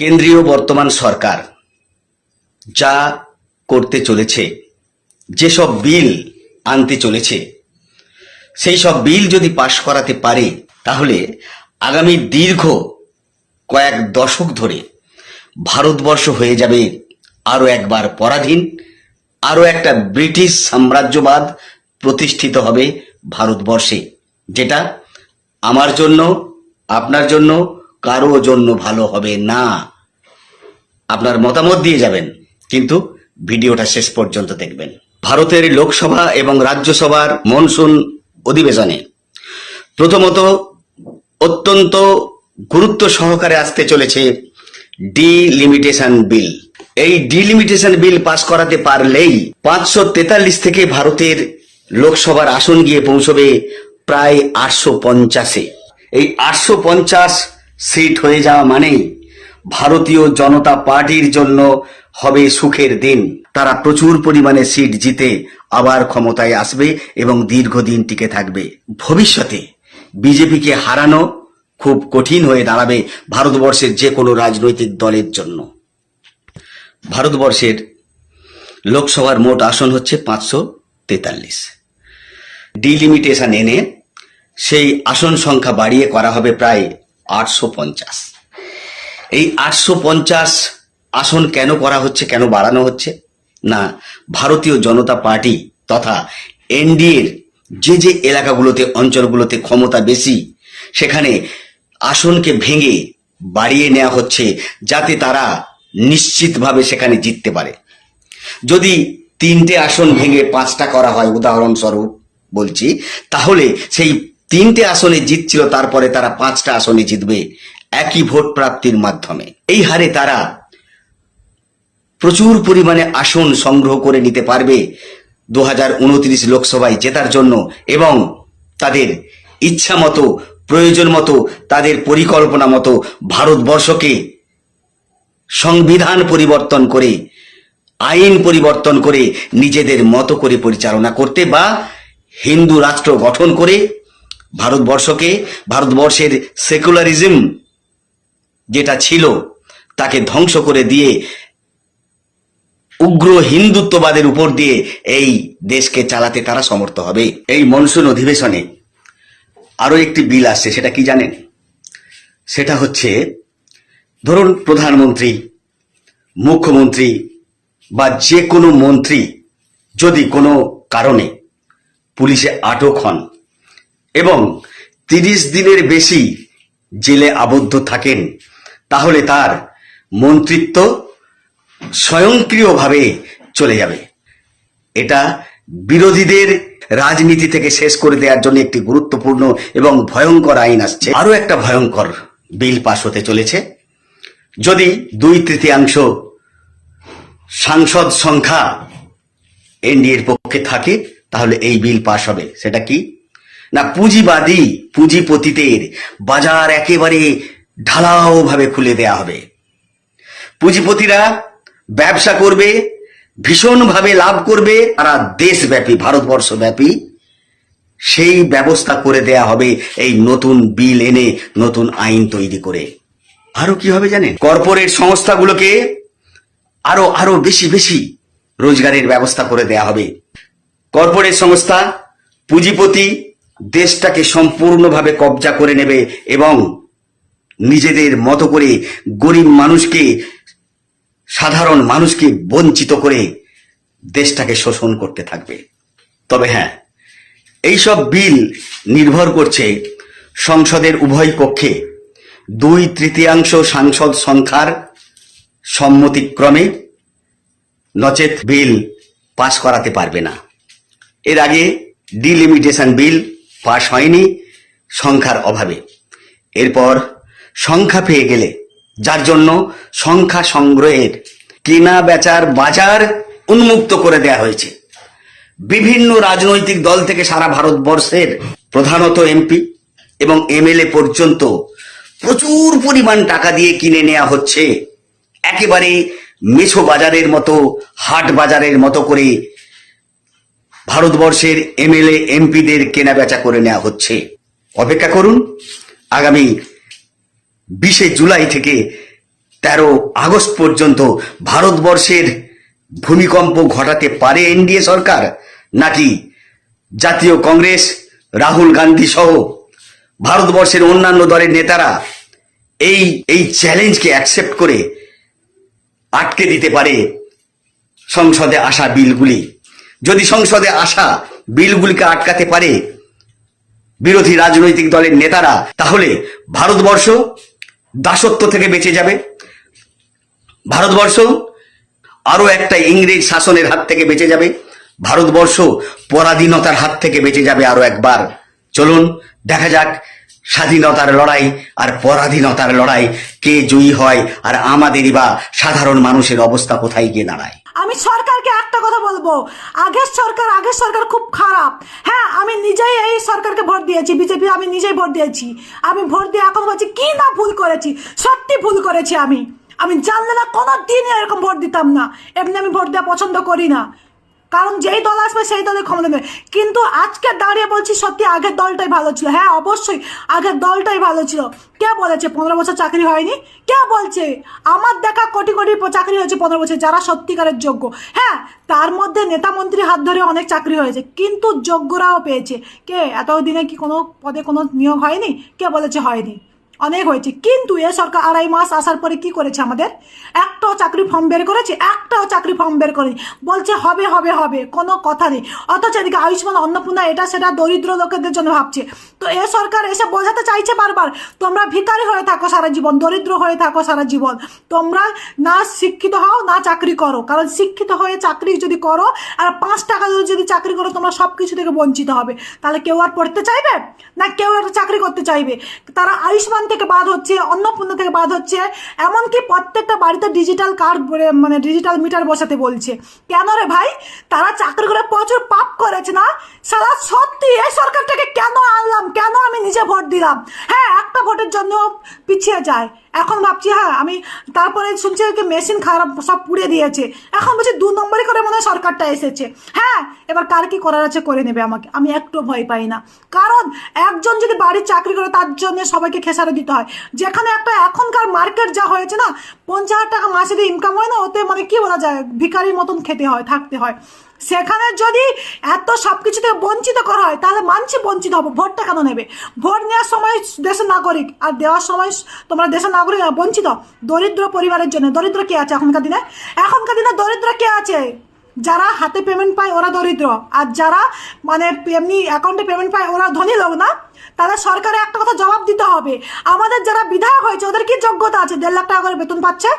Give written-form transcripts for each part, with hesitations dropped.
কেন্দ্রীয় বর্তমান সরকার যা করতে চলেছে, যেসব বিল আনতে চলেছে, সেই সব বিল যদি পাশ করাতে পারে তাহলে আগামী দীর্ঘ কয়েক দশক ধরে ভারতবর্ষ হয়ে যাবে আরো একবার পরাধীন, আরো একটা ব্রিটিশ সাম্রাজ্যবাদ প্রতিষ্ঠিত হবে ভারতবর্ষে, যেটা আমার জন্য, আপনার জন্য, কারো জন্য ভালো হবে না। আপনার মতামত দিয়ে যাবেন, কিন্তু ভিডিওটা শেষ পর্যন্ত দেখবেন। ভারতের লোকসভা এবং রাজ্যসভার মনসুন অধিবেশনে প্রথমত অত্যন্ত গুরুত্ব সহকারে আসতে চলেছে ডিলিমিটেশন বিল। এই ডিলিমিটেশন বিল পাস করাতে পারলেই 543 থেকে ভারতের লোকসভার আসন গিয়ে পৌঁছবে প্রায় 850-এ। এই 850 সিট হয়ে যাওয়া মানেই ভারতীয় জনতা পার্টির জন্য হবে সুখের দিন। তারা প্রচুর পরিমাণে সিট জিতে আবার ক্ষমতায় আসবে এবং দীর্ঘদিন টিকে থাকবে। ভবিষ্যতে বিজেপিকে হারানো খুব কঠিন হয়ে দাঁড়াবে ভারতবর্ষের যে কোনো রাজনৈতিক দলের জন্য। ভারতবর্ষের লোকসভার মোট আসন হচ্ছে 543। ডিলিমিটেশন এনে সেই আসন সংখ্যা বাড়িয়ে করা হবে প্রায় 850। এই 850 আসন কেন করা হচ্ছে, কেন বাড়ানো হচ্ছে? না, ভারতীয় জনতা পার্টি তথা এনডিএর যে যে এলাকাগুলোতে, অঞ্চলগুলোতে ক্ষমতা বেশি, সেখানে আসনকে ভেঙে বাড়িয়ে নেওয়া হচ্ছে যাতে তারা নিশ্চিতভাবে সেখানে জিততে পারে। যদি 3টে আসন ভেঙে 5টা করা হয়, উদাহরণস্বরূপ বলছি, তাহলে সেই 3টে আসনে জিতছিল, তারপরে তারা 5টা আসনে জিতবে একই ভোট প্রাপ্তির মাধ্যমে। এই হারে তারা প্রচুর পরিমাণে আসন সংগ্রহ করে নিতে পারবে 2029 লোকসভায় জেতার জন্য, এবং তাদের ইচ্ছা মতো, প্রয়োজন মতো, তাদের পরিকল্পনা মতো ভারতবর্ষকে সংবিধান পরিবর্তন করে, আইন পরিবর্তন করে নিজেদের মতো করে পরিচালনা করতে, বা হিন্দু রাষ্ট্র গঠন করে ভারতবর্ষকে, ভারতবর্ষের সেকুলারিজম যেটা ছিল তাকে ধ্বংস করে দিয়ে উগ্র হিন্দুত্ববাদের উপর দিয়ে এই দেশকে চালাতে তারা সমর্থ হবে। এই মনসুন অধিবেশনে আরো একটি বিল আসছে, সেটা কি জানেন? সেটা হচ্ছে, ধরুন প্রধানমন্ত্রী, মুখ্যমন্ত্রী বা যে কোনো মন্ত্রী যদি কোনো কারণে পুলিশে আটক হন এবং 30 দিনের বেশি জেলে আবদ্ধ থাকেন, তাহলে তার মন্ত্রিত্ব স্বয়ংক্রিয়ভাবে চলে যাবে। এটা বিরোধীদের রাজনীতি থেকে শেষ করে দেওয়ার জন্য একটি গুরুত্বপূর্ণ এবং ভয়ঙ্কর আইন আসছে। আরো একটা ভয়ঙ্কর বিল পাশ হতে চলেছে। যদি 2/3 সাংসদ সংখ্যা এনডিএর পক্ষে থাকে, তাহলে এই বিল পাশ হবে। সেটা কি না, পুঁজিবাদী পুঁজিপতিদের বাজার একেবারে ঢালাও ভাবে খুলে দেয়া হবে। পুঁজিপতিরা ব্যবসা করবে, ভীষণভাবে লাভ করবে, তারা দেশব্যাপী, ভারতবর্ষব্যাপী সেই ব্যবস্থা করে দেয়া হবে এই নতুন বিল এনে, নতুন আইন তৈরি করে। আরো কি হবে জানেন? কর্পোরেট সংস্থাগুলোকে আরো আরো বেশি বেশি রোজগারের ব্যবস্থা করে দেয়া হবে। কর্পোরেট সংস্থা, পুঁজিপতি দেশটাকে সম্পূর্ণভাবে কবজা করে নেবে এবং নিজেদের মতো করে গরিব মানুষকে, সাধারণ মানুষকে বঞ্চিত করে দেশটাকে শোষণ করতে থাকবে। তবে হ্যাঁ, এইসব বিল নির্ভর করছে সংসদের উভয় কক্ষে 2/3 সাংসদ সংখ্যার সম্মতিক্রমে, নচেত বিল পাশ করাতে পারবে না। এর আগে ডিলিমিটেশন বিল পাশ হয়নি সংখ্যার অভাবে। এরপর সংখ্যা পেয়ে গেলে, যার জন্য সংখ্যা সংগ্রহের কেনা বেচার বাজার উন্মুক্ত করে দেয়া হয়েছে। বিভিন্ন রাজনৈতিক দল থেকে সারা ভারতবর্ষের প্রধানত এমপি এবং এমএলএ পর্যন্ত প্রচুর পরিমাণ টাকা দিয়ে কিনে নেওয়া হচ্ছে। একেবারে মেছো বাজারের মতো, হাট বাজারের মতো করে ভারতবর্ষের এমএলএ এমপিদের কেনা বেচা করে নেওয়া হচ্ছে। অপেক্ষা করুন, আগামী 20 জুলাই থেকে আগস্ট পর্যন্ত ভারতবর্ষের ভূমিকম্প ঘটাতে পারে এনডিএ সরকার, নাকি জাতীয় কংগ্রেস, রাহুল গান্ধী সহ ভারতবর্ষের অন্যান্য দলের নেতারা এই এই চ্যালেঞ্জকে অ্যাকসেপ্ট করে আটকে দিতে পারে সংসদে আসা বিলগুলি? যদি সংসদে আসা বিলগুলিকে আটকাতে পারে বিরোধী রাজনৈতিক দলের নেতারা, তাহলে ভারতবর্ষ দাসত্ব থেকে বেঁচে যাবে, ভারতবর্ষ আরো একটা ইংরেজ শাসনের হাত থেকে বেঁচে যাবে, ভারতবর্ষ পরাধীনতার হাত থেকে বেঁচে যাবে আরো একবার। চলুন দেখা যাক স্বাধীনতার লড়াই আর পরাধীনতার লড়াই কে জয়ী হয়, আর আমাদেরই বা সাধারণ মানুষের অবস্থা কোথায় গিয়ে দাঁড়ায়। আমি সরকারকে একটা কথা বলবো, আগের সরকার খুব খারাপ। হ্যাঁ, আমি নিজেই এই সরকারকে ভোট দিয়েছি, বিজেপি আমি নিজেই ভোট দিয়েছি। আমি ভোট দিয়ে এখন বলছি কি না ভুল করেছি, সত্যি ভুল করেছি। আমি জানলে না কোনো দিন এরকম ভোট দিতাম না। এমনি আমি ভোট দেওয়া পছন্দ করি না, কারণ যেই দল আসবে সেই দলের ক্ষমতা নেবে। কিন্তু আজকে দাঁড়িয়ে বলছি সত্যি আগের দলটাই ভালো ছিল। হ্যাঁ অবশ্যই আগের দলটাই ভালো ছিল। কে বলেছে 15 বছর চাকরি হয়নি? কে বলছে? আমার দেখা কোটি কোটি চাকরি হয়েছে 15 বছর, যারা সত্যিকারের যোগ্য। হ্যাঁ, তার মধ্যে নেতা মন্ত্রী হাত ধরে অনেক চাকরি হয়েছে, কিন্তু যোগ্যরাও পেয়েছে। কে এতদিনে কি কোনো পদে কোনো নিয়োগ হয়নি? কে বলেছে হয়নি? অনেক হয়েছে। কিন্তু এ সরকার 2.5 মাস আসার পরে কি করেছে? আমাদের একটাও চাকরি ফর্ম বের করেছে? একটাও চাকরি ফর্ম বের করেনি। বলছে হবে হবে হবে, কোনো কথা নেই। অথচ এদিকে আয়ুষ্মান, অন্নপূর্ণা, এটা সেটা দরিদ্র লোকেদের জন্য ভাবছে। তো এ সরকার এসে বোঝাতে চাইছে বারবার, তোমরা ভিখারি হয়ে থাকো সারা জীবন, দরিদ্র হয়ে থাকো সারা জীবন, তোমরা না শিক্ষিত হও না চাকরি করো। কারণ শিক্ষিত হয়ে চাকরি যদি করো আর 5 টাকা যদি চাকরি করো, তোমরা সব কিছু থেকে বঞ্চিত হবে। তাহলে কেউ আর পড়তে চাইবে না, কেউ আর চাকরি করতে চাইবে? তারা আয়ুষ্মান থেকে বাদ হচ্ছে, অন্নপূর্ণা থেকে বাদ হচ্ছে, এমনকি প্রত্যেকটা বাড়িতে ডিজিটাল কার্ড, মানে ডিজিটাল মিটার বসাতে বলছে। কেন রে ভাই? তারা চাকরি করে প্রচুর পাপ করেছে না? সারা সত্যি এই সরকারটাকে কেন আনলাম, কেন আমি নিজে ভোট দিলাম? হ্যাঁ, একটা ভোটের জন্য পিছিয়ে যায়। এখন ভাবছি হ্যাঁ আমি, তারপরে শুনছি কি মেশিন খারাপ, সব পুড়ে দিয়েছে। এখন বলছি 2 নম্বরই করে মনে হয় সরকারটা এসেছে। হ্যাঁ, এবার কার কি করার আছে করে নেবে আমাকে, আমি একটু ভয় পাই না। কারণ একজন যদি বাড়ির চাকরি করে তার জন্য সবাইকে খেসারে দিতে হয়। যেখানে একটা এখনকার মার্কেট যা হয়েছে না, 50,000 টাকা মাসে দিয়ে ইনকাম হয় না, ওতে মানে কি বলা যায়, ভিখারির মতন খেতে হয়, থাকতে হয়। সেখানে যদি এত সব কিছু থেকে বঞ্চিত করা হয়, তাহলে মানছি বঞ্চিত হবো। ভোটটা কেন নেবে? ভোট নেওয়ার সময় দেশের নাগরিক, আর দেওয়ার সময় তোমরা দেশের নাগরিক বঞ্চিত। দরিদ্র পরিবারের জন্য দরিদ্র কে আছে এখনকার দিনে? এখনকার দিনে দরিদ্র কে আছে? যারা হাতে পেমেন্ট পায় ওরা দরিদ্র, আর যারা মানে এমনি অ্যাকাউন্টে পেমেন্ট পায় ওরা ধনী লোক না? তাহলে সরকারে একটা কথা জবাব দিতে হবে। আমাদের যারা বিধায়ক হয়েছে ওদের কি যোগ্যতা আছে 1.5 লাখ টাকা করে বেতন পাচ্ছে?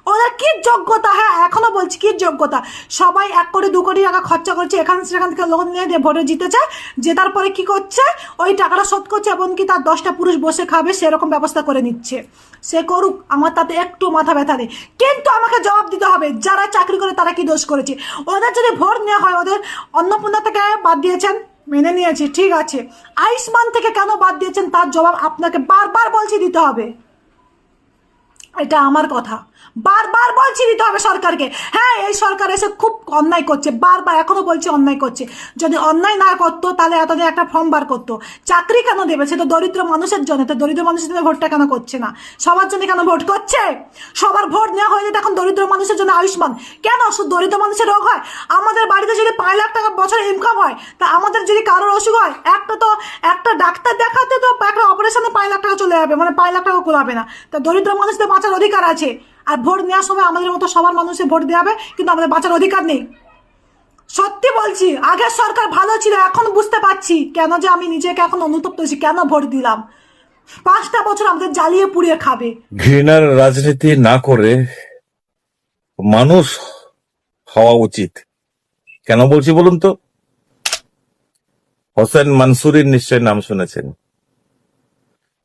ওদের কি যোগ্যতা? হ্যাঁ এখনো বলছি কি যোগ্যতা? সবাই 1 কোটি 2 কোটি টাকা খরচা করছে, এখান সেখান থেকে লোন নিয়ে ভোটে জিতেছে, জেতার পরে কি করছে? ওই টাকাটা শোধ করছে, এমনকি তার 10টা পুরুষ বসে খাবে সেরকম ব্যবস্থা করে নিচ্ছে। সে করুক, আমার তাতে একটু মাথা ব্যথা নেই, কিন্তু আমাকে জবাব দিতে হবে যারা চাকরি করে তারা কি দোষ করেছে। ওদের যদি ভোট নেওয়া হয়, ওদের অন্নপূর্ণা থেকে বাদ দিয়েছেন, মেনে নিয়েছি, ঠিক আছে। আয়ুষ্মান থেকে কেন বাদ দিয়েছেন তার জবাব আপনাকে বারবার বলছি দিতে হবে। এটা আমার কথা, বারবার বলছি দিতে হবে সরকারকে। হ্যাঁ, এই সরকার এসে খুব অন্যায় করছে, বারবার এখনো বলছে অন্যায় করছে। যদি অন্যায় না করতো তাহলে এতদিন একটা ফর্ম বার করতো। চাকরি কেন দেবে? সে তো দরিদ্র মানুষের জন্য। তো দরিদ্র মানুষের জন্য ভোটটা কেন করছে না? সবার জন্য কেন ভোট করছে? সবার ভোট নেওয়া হয়ে যেত এখন দরিদ্র মানুষের জন্য আয়ুষ্মান। কেন শুধু দরিদ্র মানুষের রোগ হয়? আমাদের বাড়িতে যদি 5 লাখ টাকা বছরে ইনকাম হয়, তা আমাদের যদি কারোর অসুখ হয়, একটা ডাক্তার দেখাতে তো একটা অপারেশনে 5 লাখ টাকা চলে যাবে, মানে 5 লাখ টাকা কুলাবে না। তা দরিদ্র মানুষদের বাঁচার অধিকার আছে। আর ভোট নেওয়ার সময় আমাদের মতো সবার মানুষে ভোট দেওয়াবে, কিন্তু আমাদের বাঁচার অধিকার নেই। সত্যি বলছি, আগের সরকার ভালো ছিল। এখন বুঝতে পারছি কেন যে আমি নিজেকে এখন অনুতপ্ত হচ্ছি, কেন ভোট দিলাম। 5টা বছর আমাদের জ্বালিয়ে পুড়িয়ে খাবে। ঘৃণার রাজনীতি না করে মানুষ হওয়া উচিত। কেন বলছি বলুন তো? হোসেন মানসুরির নিশ্চয় নাম শুনেছেন।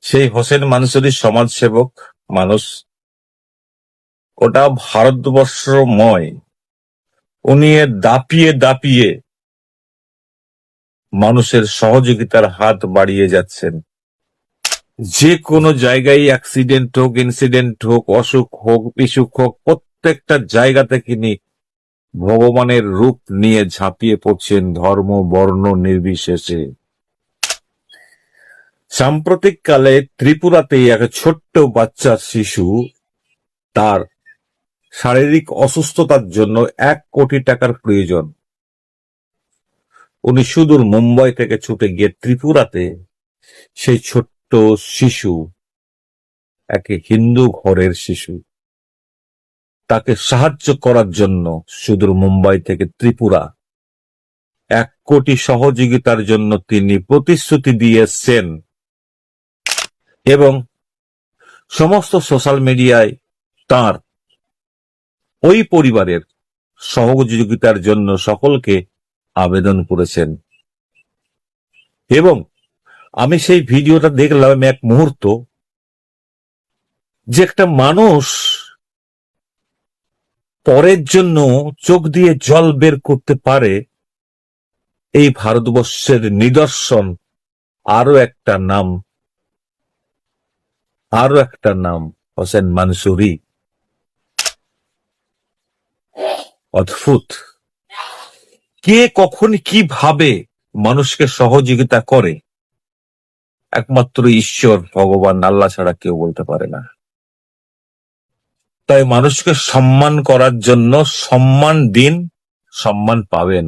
সেই হোসেন মানসুরির সমাজসেবক মানুষ, ওটা ভারতবর্ষময়। উনি দাপিয়ে দাপিয়ে মানুষের সহযোগিতার হাত বাড়িয়ে যাচ্ছেন। যে কোনো জায়গায় অ্যাক্সিডেন্ট হোক, ইনসিডেন্ট হোক, অসুখ হোক, বিসুখ হোক, প্রত্যেকটা জায়গা থেকে ভগবানের রূপ নিয়ে ঝাঁপিয়ে পড়ছেন, ধর্ম বর্ণ নির্বিশেষে। সাম্প্রতিক কালে ত্রিপুরাতে এক ছোট্ট বাচ্চা শিশু তার শারীরিক অসুস্থতার জন্য 1 কোটি টাকার প্রয়োজন। উনি সুদূর মুম্বাই থেকে ছুটে গিয়ে ত্রিপুরাতে সেই ছোট্ট শিশু, এক হিন্দু ঘরের শিশু, তাকে সাহায্য করার জন্য সুদূর মুম্বাই থেকে ত্রিপুরা 1 কোটি সহযোগিতার জন্য তিনি প্রতিশ্রুতি দিয়েছেন এবং সমস্ত সোশ্যাল মিডিয়ায় তার ওই পরিবারের সহযোগিতার জন্য সকলকে আবেদন করেছেন। এবং আমি সেই ভিডিওটা দেখলাম এক মুহূর্ত, যে একটা মানুষ পরের জন্য চোখ দিয়ে জল বের করতে পারে, এই ভারতবর্ষের নিদর্শন আরো একটা নাম হোসেন মানসুরি। অদ্ভুত, কে কখন কিভাবে মানুষকে সহযোগিতা করে একমাত্র ঈশ্বর, ভগবান, আল্লাহ ছাড়া কেউ বলতে পারে না। তাই মানুষকে সম্মান করার জন্য সম্মান দিন, সম্মান পাবেন।